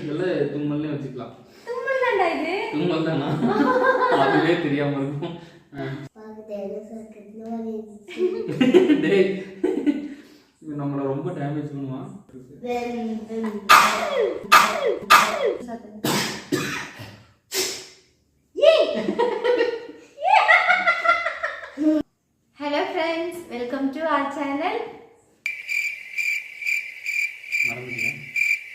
இதெல்லாம் தும்மல்னே வச்சுக்கலாம். தும்மல் தான்டா இது. தும்மல் தானா? அதுவே தெரியாம இருக்கும். டேய் இது நம்மள ரொம்ப டேமேஜ் பண்ணுமா? Hello friends, welcome to our channel.